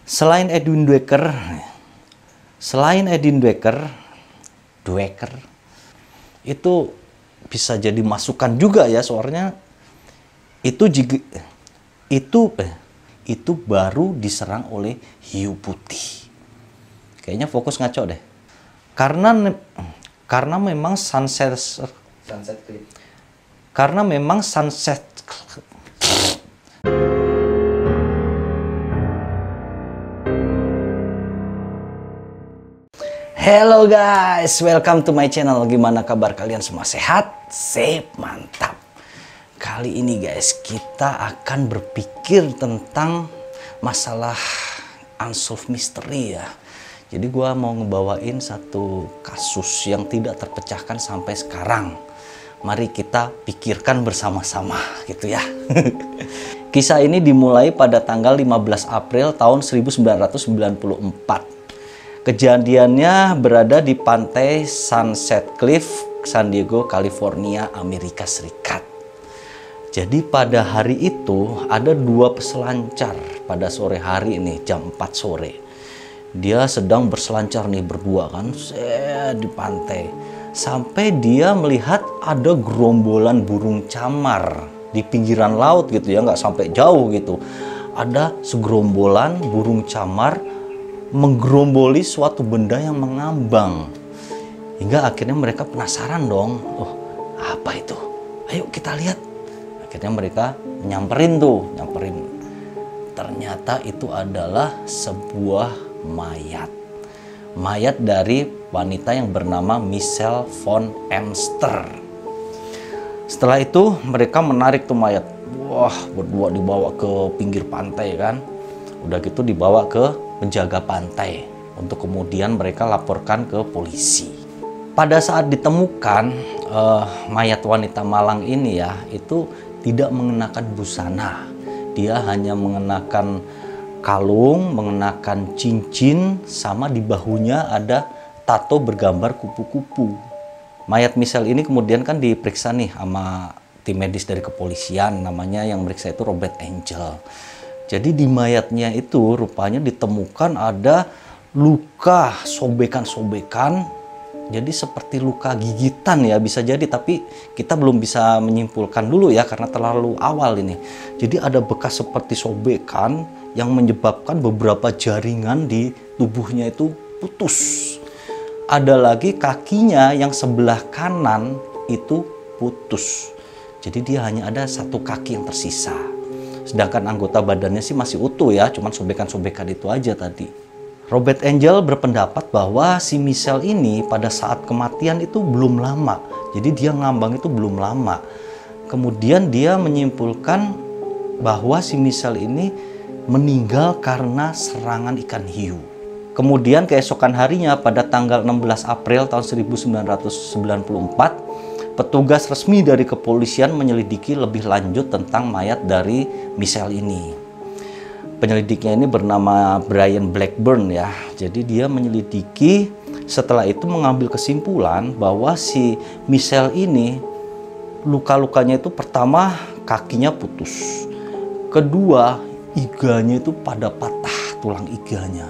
Selain Edwin Dwecker, itu bisa jadi masukan juga ya, soalnya itu baru diserang oleh hiu putih. Kayaknya fokus ngaco deh. Karena memang Sunset Hello guys, welcome to my channel. Gimana kabar kalian semua? Sehat? Sip, mantap. Kali ini guys, kita akan berpikir tentang masalah unsolved mystery ya. Jadi gua mau ngebawain satu kasus yang tidak terpecahkan sampai sekarang. Mari kita pikirkan bersama-sama gitu ya. Kisah ini dimulai pada tanggal 15 April tahun 1994. Kejadiannya berada di pantai Sunset Cliff, San Diego, California, Amerika Serikat. Jadi pada hari itu ada dua peselancar pada sore hari ini, jam 4 sore. Dia sedang berselancar nih berdua kan, di pantai. Sampai dia melihat ada gerombolan burung camar di pinggiran laut gitu ya, nggak sampai jauh gitu. Ada segerombolan burung camar menggeromboli suatu benda yang mengambang. Hingga akhirnya mereka penasaran dong. Oh, apa itu? Ayo kita lihat. Akhirnya mereka nyamperin. Ternyata itu adalah sebuah mayat. Mayat dari wanita yang bernama Michelle von Emster. Setelah itu mereka menarik tuh mayat. Wah, berdua dibawa ke pinggir pantai kan. Udah gitu dibawa ke penjaga pantai untuk kemudian mereka laporkan ke polisi. Pada saat ditemukan mayat wanita malang ini ya, itu tidak mengenakan busana. Dia hanya mengenakan kalung, mengenakan cincin, sama di bahunya ada tato bergambar kupu-kupu. Mayat Michelle ini kemudian kan diperiksa nih sama tim medis dari kepolisian, namanya yang meriksa itu Robert Angel. Jadi di mayatnya itu rupanya ditemukan ada luka sobekan-sobekan. Jadi seperti luka gigitan ya bisa jadi, tapi kita belum bisa menyimpulkan dulu ya karena terlalu awal ini. Jadi ada bekas seperti sobekan yang menyebabkan beberapa jaringan di tubuhnya itu putus. Ada lagi kakinya yang sebelah kanan itu putus. Jadi dia hanya ada satu kaki yang tersisa. Sedangkan anggota badannya sih masih utuh ya, cuman sobekan-sobekan itu aja tadi. Robert Angel berpendapat bahwa si Michelle ini pada saat kematian itu belum lama. Jadi dia ngambang itu belum lama. Kemudian dia menyimpulkan bahwa si Michelle ini meninggal karena serangan ikan hiu. Kemudian keesokan harinya pada tanggal 16 April tahun 1994, petugas resmi dari kepolisian menyelidiki lebih lanjut tentang mayat dari Michelle ini. Penyelidiknya ini bernama Brian Blackburn ya. Jadi dia menyelidiki, setelah itu mengambil kesimpulan bahwa si Michelle ini luka-lukanya itu pertama kakinya putus. Kedua, iganya itu pada patah tulang iganya.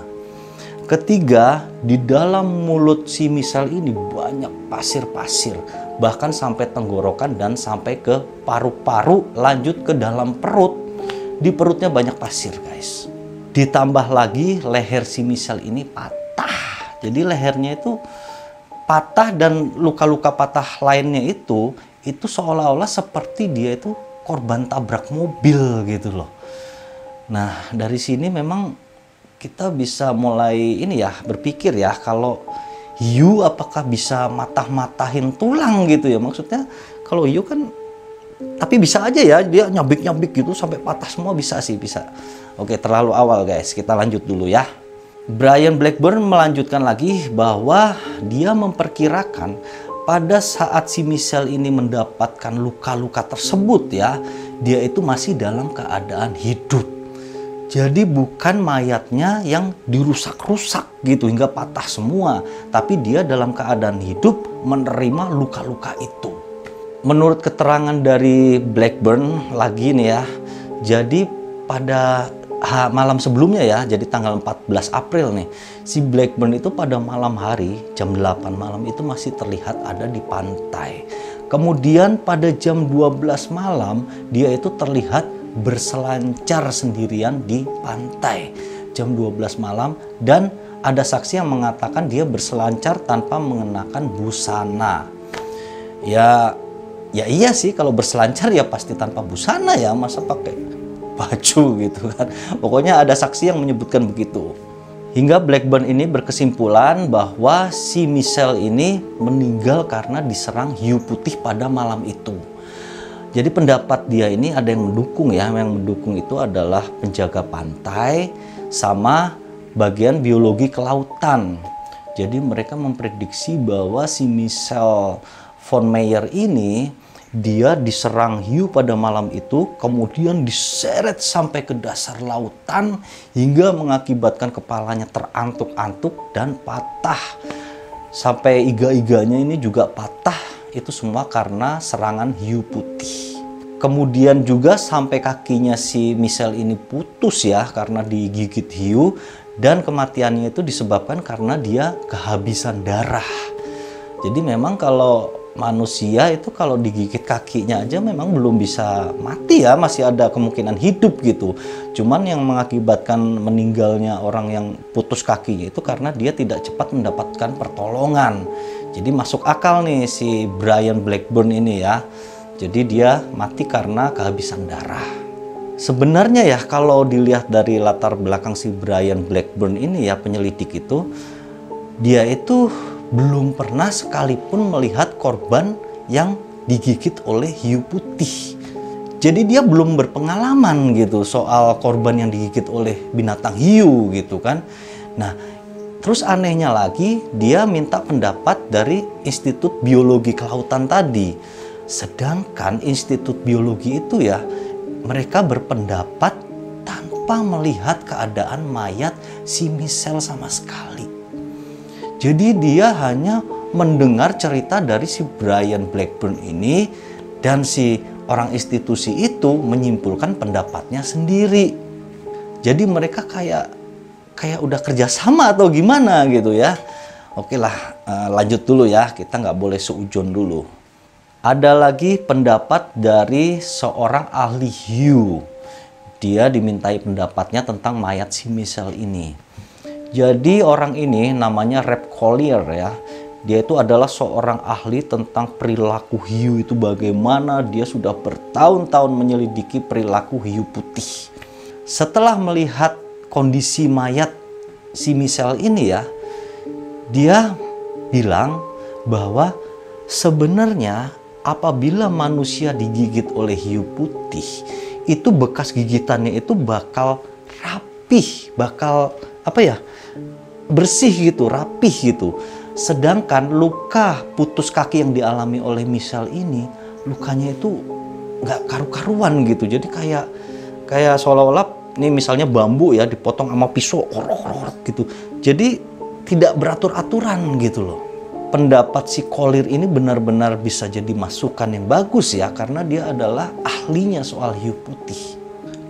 Ketiga, di dalam mulut si Michelle ini banyak pasir-pasir, bahkan sampai tenggorokan dan sampai ke paru-paru, lanjut ke dalam perut. Di perutnya banyak pasir guys. Ditambah lagi leher si Michelle ini patah. Jadi lehernya itu patah dan luka-luka patah lainnya itu seolah-olah seperti dia itu korban tabrak mobil gitu loh. Nah dari sini memang kita bisa mulai ini ya, berpikir ya, kalau hiu apakah bisa matah-matahin tulang gitu ya. Maksudnya kalau hiu kan, tapi bisa aja ya dia nyabik-nyabik gitu sampai patah semua, bisa sih, bisa. Oke, terlalu awal guys, kita lanjut dulu ya. Brian Blackburn melanjutkan lagi bahwa dia memperkirakan pada saat si Michelle ini mendapatkan luka-luka tersebut ya, dia itu masih dalam keadaan hidup. Jadi bukan mayatnya yang dirusak-rusak gitu hingga patah semua, tapi dia dalam keadaan hidup menerima luka-luka itu. Menurut keterangan dari Blackburn lagi nih ya, jadi pada malam sebelumnya ya, jadi tanggal 14 April nih, si Blackburn itu pada malam hari jam 8 malam itu masih terlihat ada di pantai. Kemudian pada jam 12 malam dia itu terlihat berselancar sendirian di pantai. Jam 12 malam, dan ada saksi yang mengatakan dia berselancar tanpa mengenakan busana. Ya iya sih, kalau berselancar ya pasti tanpa busana ya, masa pakai baju gitu kan. Pokoknya ada saksi yang menyebutkan begitu. Hingga Blackburn ini berkesimpulan bahwa si Michelle ini meninggal karena diserang hiu putih pada malam itu. Jadi pendapat dia ini ada yang mendukung ya, yang mendukung itu adalah penjaga pantai sama bagian biologi kelautan. Jadi mereka memprediksi bahwa si Michelle von Meyer ini dia diserang hiu pada malam itu, kemudian diseret sampai ke dasar lautan hingga mengakibatkan kepalanya terantuk-antuk dan patah. Sampai iga-iganya ini juga patah, itu semua karena serangan hiu putih. Kemudian juga sampai kakinya si Michelle ini putus ya karena digigit hiu, dan kematiannya itu disebabkan karena dia kehabisan darah. Jadi memang kalau manusia itu kalau digigit kakinya aja memang belum bisa mati ya, masih ada kemungkinan hidup gitu. Cuman yang mengakibatkan meninggalnya orang yang putus kakinya itu karena dia tidak cepat mendapatkan pertolongan. Jadi masuk akal nih si Brian Blackburn ini ya. Jadi dia mati karena kehabisan darah. Sebenarnya ya kalau dilihat dari latar belakang si Brian Blackburn ini ya, penyelidik itu, dia itu belum pernah sekalipun melihat korban yang digigit oleh hiu putih. Jadi dia belum berpengalaman gitu soal korban yang digigit oleh binatang hiu gitu kan. Nah, terus anehnya lagi dia minta pendapat dari Institut Biologi Kelautan tadi. Sedangkan Institut Biologi itu ya, mereka berpendapat tanpa melihat keadaan mayat si Michelle sama sekali. Jadi dia hanya mendengar cerita dari si Brian Blackburn ini, dan si orang institusi itu menyimpulkan pendapatnya sendiri. Jadi mereka kayak udah kerjasama atau gimana gitu ya. Oke lah, lanjut dulu ya, kita nggak boleh seujon dulu. Ada lagi pendapat dari seorang ahli hiu. Dia dimintai pendapatnya tentang mayat si Michelle ini. Jadi orang ini namanya Rep Collier ya. Dia itu adalah seorang ahli tentang perilaku hiu itu bagaimana. Dia sudah bertahun-tahun menyelidiki perilaku hiu putih. Setelah melihat kondisi mayat si Michelle ini ya, dia bilang bahwa sebenarnya apabila manusia digigit oleh hiu putih, itu bekas gigitannya itu bakal rapih, bakal bersih gitu, rapih gitu. Sedangkan luka putus kaki yang dialami oleh Michelle ini, lukanya itu nggak karu-karuan gitu. Jadi kayak seolah-olah nih misalnya bambu ya dipotong sama pisau, gitu. Jadi tidak beratur-aturan gitu loh. Pendapat si Collier ini benar-benar bisa jadi masukan yang bagus ya, karena dia adalah ahlinya soal hiu putih.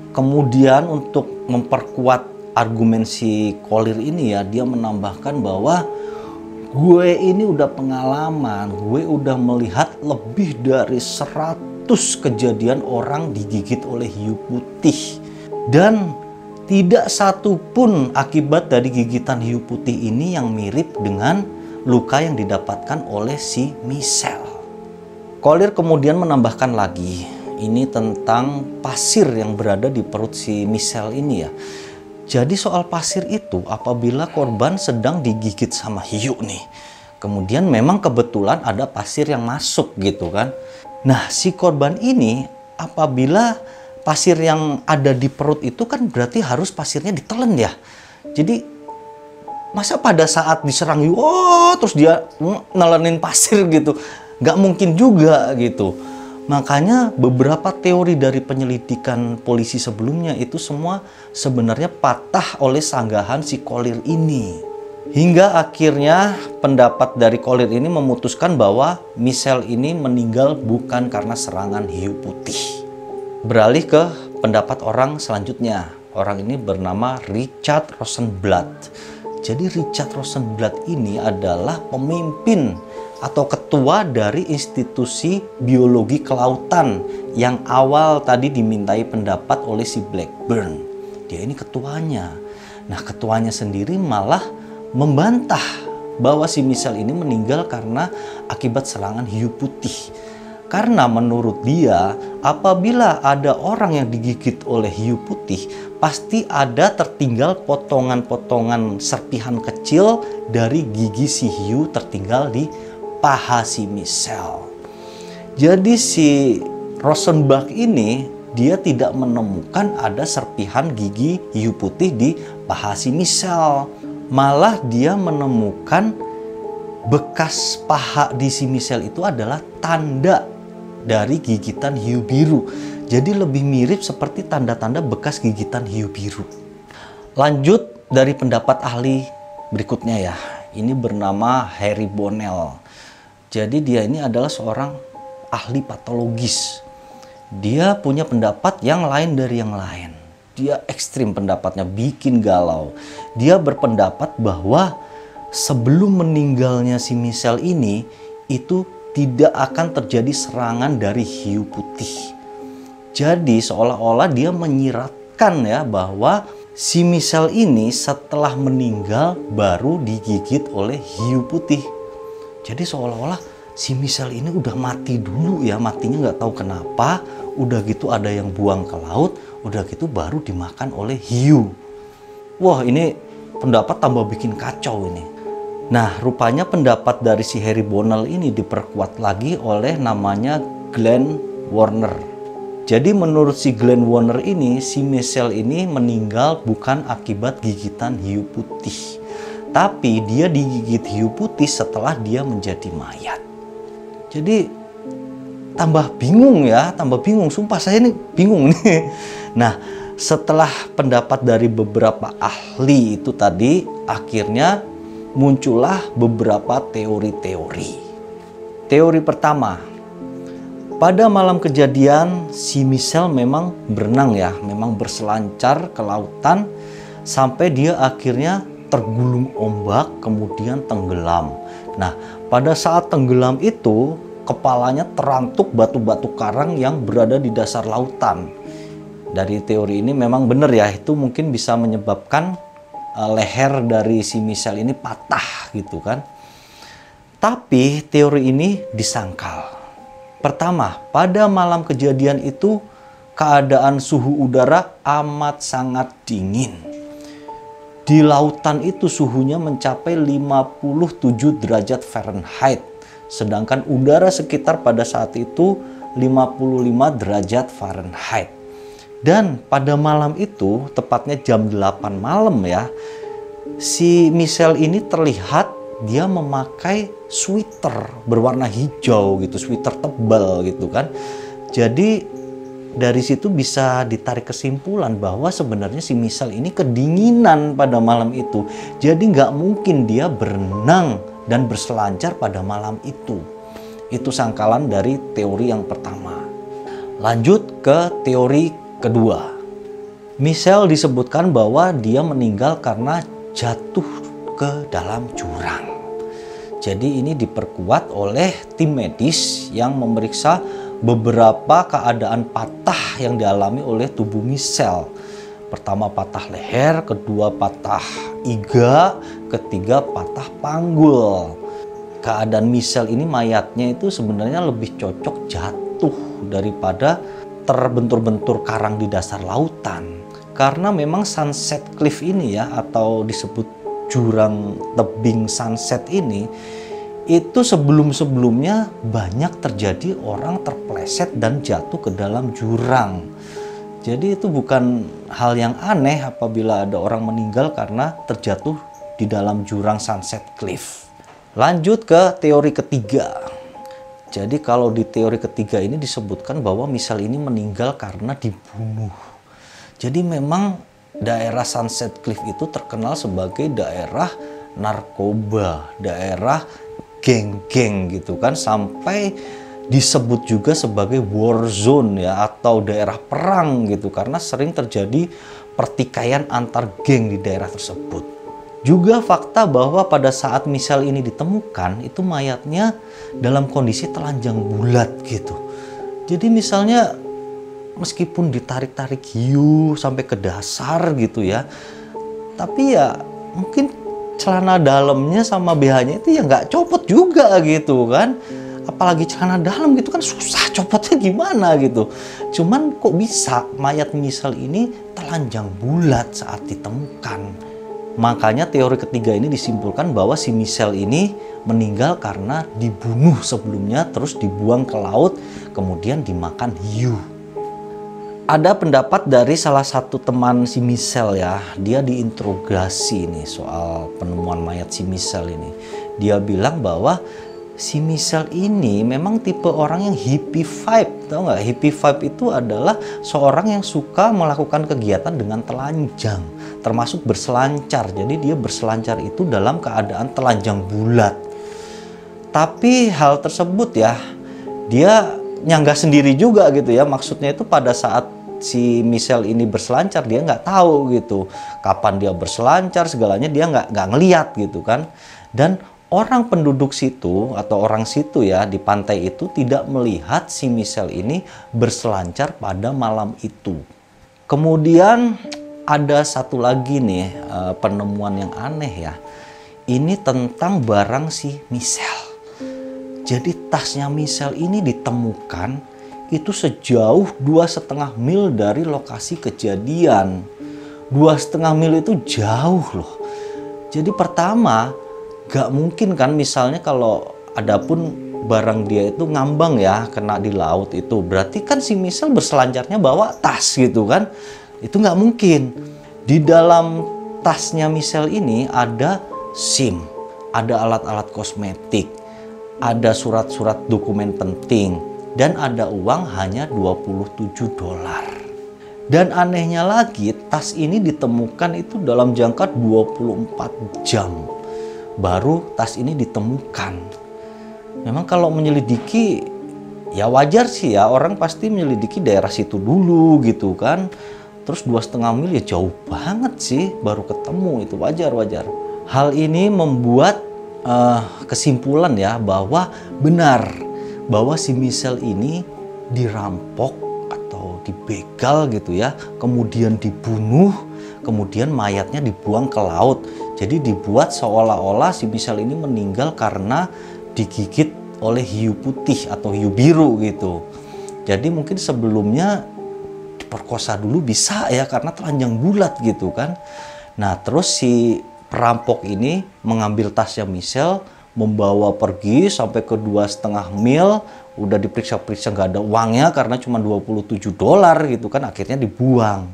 Kemudian untuk memperkuat argumen si Collier ini ya, dia menambahkan bahwa gue ini udah pengalaman, gue udah melihat lebih dari 100 kejadian orang digigit oleh hiu putih. Dan tidak satu pun akibat dari gigitan hiu putih ini yang mirip dengan luka yang didapatkan oleh si Michelle. Collier kemudian menambahkan lagi, ini tentang pasir yang berada di perut si Michelle ini ya. Jadi soal pasir itu apabila korban sedang digigit sama hiu nih, kemudian memang kebetulan ada pasir yang masuk gitu kan. Nah si korban ini apabila pasir yang ada di perut itu kan berarti harus pasirnya ditelen ya. Jadi masa pada saat diserang hiu, terus dia nelenin pasir gitu, nggak mungkin juga gitu. Makanya beberapa teori dari penyelidikan polisi sebelumnya itu semua sebenarnya patah oleh sanggahan si Collier ini. Hingga akhirnya pendapat dari Collier ini memutuskan bahwa Michelle ini meninggal bukan karena serangan hiu putih. Beralih ke pendapat orang selanjutnya. Orang ini bernama Richard Rosenblatt. Jadi Richard Rosenblatt ini adalah pemimpin atau ketua dari institusi biologi kelautan yang awal tadi dimintai pendapat oleh si Blackburn. Dia ini ketuanya. Nah, ketuanya sendiri malah membantah bahwa si Michel ini meninggal karena akibat serangan hiu putih. Karena menurut dia, apabila ada orang yang digigit oleh hiu putih, pasti ada tertinggal potongan-potongan serpihan kecil dari gigi si hiu tertinggal di paha si Michel. Jadi si Rosenbach ini dia tidak menemukan ada serpihan gigi hiu putih di paha si Michel. Malah dia menemukan bekas paha di si Michel itu adalah tanda dari gigitan hiu biru. Jadi lebih mirip seperti tanda-tanda bekas gigitan hiu biru. Lanjut dari pendapat ahli berikutnya ya. Ini bernama Harry Bonnell. Jadi dia ini adalah seorang ahli patologis. Dia punya pendapat yang lain dari yang lain. Dia ekstrim pendapatnya, bikin galau. Dia berpendapat bahwa sebelum meninggalnya si Michel ini, itu tidak akan terjadi serangan dari hiu putih. Jadi seolah-olah dia menyiratkan ya bahwa si Michel ini setelah meninggal baru digigit oleh hiu putih. Jadi seolah-olah si Michel ini udah mati dulu ya, matinya nggak tahu kenapa. Udah gitu ada yang buang ke laut, udah gitu baru dimakan oleh hiu. Wah, ini pendapat tambah bikin kacau ini. Nah, rupanya pendapat dari si Harry Bonnell ini diperkuat lagi oleh namanya Glenn Warner. Jadi menurut si Glenn Warner ini, si Michel ini meninggal bukan akibat gigitan hiu putih. Tapi dia digigit hiu putih setelah dia menjadi mayat. Jadi tambah bingung ya, tambah bingung. Sumpah saya ini bingung nih. Nah, setelah pendapat dari beberapa ahli itu tadi, akhirnya muncullah beberapa teori-teori. Teori pertama, pada malam kejadian si Michel memang berenang ya, memang berselancar ke lautan sampai dia akhirnya tergulung ombak kemudian tenggelam. Nah, pada saat tenggelam itu kepalanya terantuk batu-batu karang yang berada di dasar lautan. Dari teori ini memang benar ya, itu mungkin bisa menyebabkan leher dari si Michel ini patah gitu kan. Tapi teori ini disangkal. Pertama, pada malam kejadian itu keadaan suhu udara amat sangat dingin. Di lautan itu suhunya mencapai 57 derajat Fahrenheit. Sedangkan udara sekitar pada saat itu 55 derajat Fahrenheit. Dan pada malam itu, tepatnya jam 8 malam ya, si Michel ini terlihat dia memakai sweater berwarna hijau gitu, sweater tebal gitu kan. Jadi dari situ bisa ditarik kesimpulan bahwa sebenarnya si Michel ini kedinginan pada malam itu. Jadi nggak mungkin dia berenang dan berselancar pada malam itu. Itu sangkalan dari teori yang pertama. Lanjut ke teori kedua. Michel disebutkan bahwa dia meninggal karena jatuh ke dalam jurang. Jadi ini diperkuat oleh tim medis yang memeriksa beberapa keadaan patah yang dialami oleh tubuh Michel. Pertama patah leher, kedua patah iga, ketiga patah panggul. Keadaan Michel ini mayatnya itu sebenarnya lebih cocok jatuh daripada terbentur-bentur karang di dasar lautan. Karena memang Sunset Cliff ini ya, atau disebut jurang tebing Sunset ini, itu sebelum-sebelumnya banyak terjadi orang terpleset dan jatuh ke dalam jurang. Jadi itu bukan hal yang aneh apabila ada orang meninggal karena terjatuh di dalam jurang Sunset Cliff. Lanjut ke teori ketiga. Jadi kalau di teori ketiga ini disebutkan bahwa Michel ini meninggal karena dibunuh. Jadi memang daerah Sunset Cliff itu terkenal sebagai daerah narkoba, daerah geng-geng gitu kan, sampai disebut juga sebagai war zone ya, atau daerah perang gitu, karena sering terjadi pertikaian antar geng di daerah tersebut. Juga fakta bahwa pada saat Michelle ini ditemukan, itu mayatnya dalam kondisi telanjang bulat gitu. Jadi misalnya meskipun ditarik-tarik hiu sampai ke dasar gitu ya, tapi ya mungkin celana dalamnya sama BH-nya itu ya nggak copot juga gitu kan. Apalagi celana dalam gitu kan susah copotnya gimana gitu. Cuman kok bisa mayat Michelle ini telanjang bulat saat ditemukan. Makanya teori ketiga ini disimpulkan bahwa si Michelle ini meninggal karena dibunuh sebelumnya, terus dibuang ke laut, kemudian dimakan hiu. Ada pendapat dari salah satu teman si Michelle ya, dia diinterogasi nih soal penemuan mayat si Michelle ini. Dia bilang bahwa si Michelle ini memang tipe orang yang hippie vibe, tau nggak? Hippie vibe itu adalah seorang yang suka melakukan kegiatan dengan telanjang, termasuk berselancar. Jadi dia berselancar itu dalam keadaan telanjang bulat. Tapi hal tersebut ya, dia nyanggah sendiri juga gitu ya. Maksudnya itu pada saat si Michelle ini berselancar, dia nggak tahu gitu kapan dia berselancar, segalanya dia nggak ngeliat gitu kan. Dan orang penduduk situ atau orang situ ya di pantai itu tidak melihat si Michelle ini berselancar pada malam itu. Kemudian ada satu lagi nih penemuan yang aneh ya. Ini tentang barang si Michelle. Jadi tasnya Michelle ini ditemukan itu sejauh 2,5 mil dari lokasi kejadian. 2,5 mil itu jauh loh. Jadi pertama, gak mungkin kan misalnya kalau adapun barang dia itu ngambang ya, kena di laut itu. Berarti kan si Michelle berselancarnya bawa tas gitu kan. Itu gak mungkin. Di dalam tasnya Michelle ini ada SIM, ada alat-alat kosmetik, ada surat-surat dokumen penting, dan ada uang hanya $27. Dan anehnya lagi, tas ini ditemukan itu dalam jangka 24 jam. Baru tas ini ditemukan. Memang kalau menyelidiki, ya wajar sih ya, orang pasti menyelidiki daerah situ dulu gitu kan. Terus 2,5 mil ya jauh banget sih, baru ketemu, itu wajar-wajar. Hal ini membuat kesimpulan ya bahwa benar bahwa si Michelle ini dirampok atau dibegal gitu ya, kemudian dibunuh, kemudian mayatnya dibuang ke laut. Jadi dibuat seolah-olah si Michelle ini meninggal karena digigit oleh hiu putih atau hiu biru gitu. Jadi mungkin sebelumnya diperkosa dulu bisa ya karena telanjang bulat gitu kan. Nah terus si perampok ini mengambil tasnya Michelle, membawa pergi sampai ke 2,5 mil, udah diperiksa-periksa nggak ada uangnya karena cuma $27 gitu kan, akhirnya dibuang.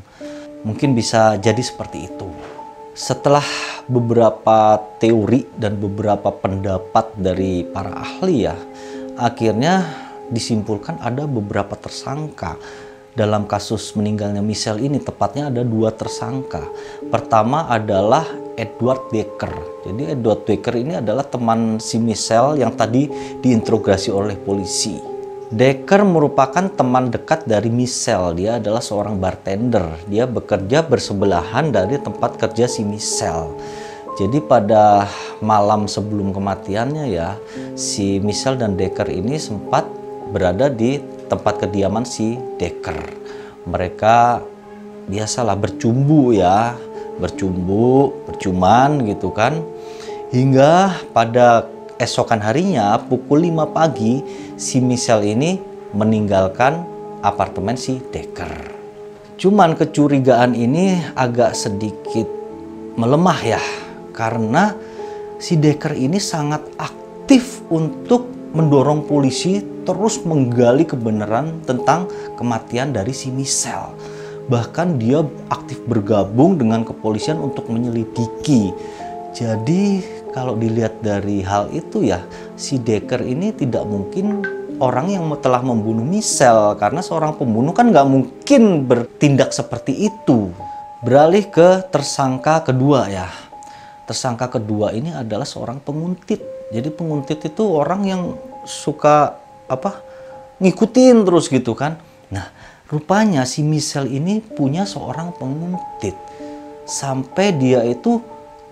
Mungkin bisa jadi seperti itu. Setelah beberapa teori dan beberapa pendapat dari para ahli ya, akhirnya disimpulkan ada beberapa tersangka dalam kasus meninggalnya Michelle ini. Tepatnya ada 2 tersangka. Pertama adalah Edward Decker. Jadi Edward Decker ini adalah teman si Michelle yang tadi diinterogasi oleh polisi. Decker merupakan teman dekat dari Michelle. Dia adalah seorang bartender. Dia bekerja bersebelahan dari tempat kerja si Michelle. Jadi pada malam sebelum kematiannya ya, si Michelle dan Decker ini sempat berada di tempat kediaman si Decker. Mereka biasalah bercumbu ya, bercuman gitu kan. Hingga pada esokan harinya pukul 5 pagi si Michelle ini meninggalkan apartemen si Decker. Cuman kecurigaan ini agak sedikit melemah ya, karena si Decker ini sangat aktif untuk mendorong polisi terus menggali kebenaran tentang kematian dari si Michelle. Bahkan dia aktif bergabung dengan kepolisian untuk menyelidiki. Jadi kalau dilihat dari hal itu ya, si Decker ini tidak mungkin orang yang telah membunuh Michelle, karena seorang pembunuh kan nggak mungkin bertindak seperti itu. Beralih ke tersangka kedua ya. Tersangka kedua ini adalah seorang penguntit. Jadi penguntit itu orang yang suka ngikutin terus gitu kan. Nah, Rupanya si Michelle ini punya seorang penguntit. Sampai dia itu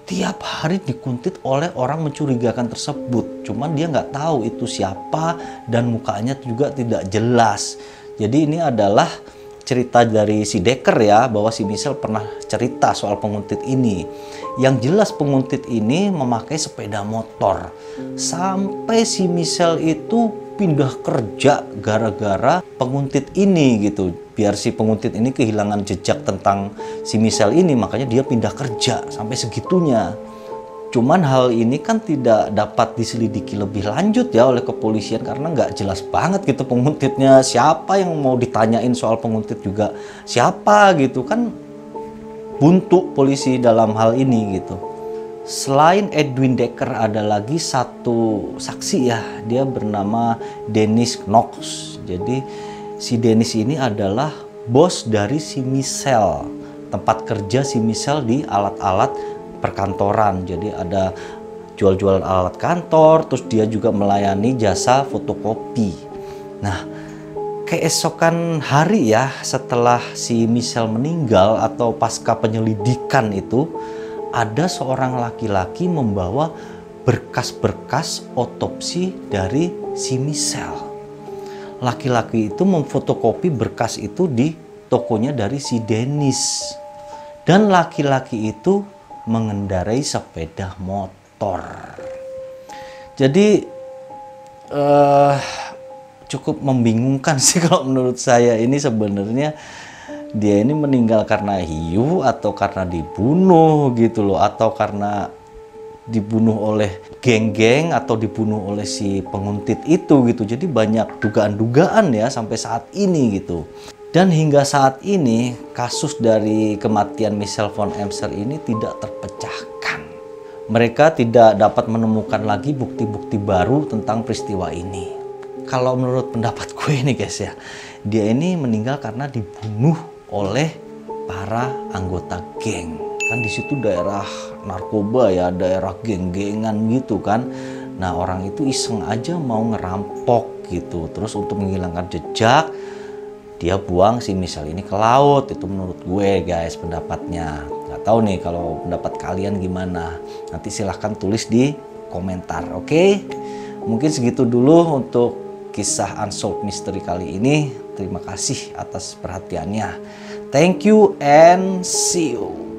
tiap hari dikuntit oleh orang mencurigakan tersebut. Cuman dia nggak tahu itu siapa dan mukanya juga tidak jelas. Jadi ini adalah cerita dari si Decker ya, bahwa si Michelle pernah cerita soal penguntit ini. Yang jelas penguntit ini memakai sepeda motor. Sampai si Michelle itu pindah kerja gara-gara penguntit ini gitu. Biar si penguntit ini kehilangan jejak tentang si Michelle ini, makanya dia pindah kerja sampai segitunya. Cuman hal ini kan tidak dapat diselidiki lebih lanjut ya oleh kepolisian, karena nggak jelas banget gitu penguntitnya siapa, yang mau ditanyain soal penguntit juga siapa gitu kan, buntu polisi dalam hal ini gitu. Selain Edwin Decker ada lagi satu saksi ya, dia bernama Dennis Knox. Jadi si Dennis ini adalah bos dari si Michelle, tempat kerja si Michelle di alat-alat perkantoran. Jadi ada jual-jual alat kantor, terus dia juga melayani jasa fotokopi. Nah, keesokan hari ya setelah si Michelle meninggal atau pasca penyelidikan itu, ada seorang laki-laki membawa berkas-berkas otopsi dari si Michelle. Laki-laki itu memfotokopi berkas itu di tokonya dari si Dennis. Dan laki-laki itu mengendarai sepeda motor. Jadi cukup membingungkan sih kalau menurut saya. Ini sebenarnya dia ini meninggal karena hiu atau karena dibunuh gitu loh, atau karena dibunuh oleh geng-geng atau dibunuh oleh si penguntit itu gitu. Jadi banyak dugaan-dugaan ya sampai saat ini gitu. Dan hingga saat ini kasus dari kematian Michelle von Emster ini tidak terpecahkan. Mereka tidak dapat menemukan lagi bukti-bukti baru tentang peristiwa ini. Kalau menurut pendapat gue nih guys ya, dia ini meninggal karena dibunuh oleh para anggota geng. Kan di situ daerah narkoba ya, daerah geng-gengan gitu kan. Nah, orang itu iseng aja mau ngerampok gitu. Terus untuk menghilangkan jejak, dia buang si Michelle ini ke laut. Itu menurut gue guys pendapatnya. Nggak tahu nih kalau pendapat kalian gimana. Nanti silahkan tulis di komentar, oke? Mungkin segitu dulu untuk kisah Unsolved Mystery kali ini. Terima kasih atas perhatiannya. Thank you and see you.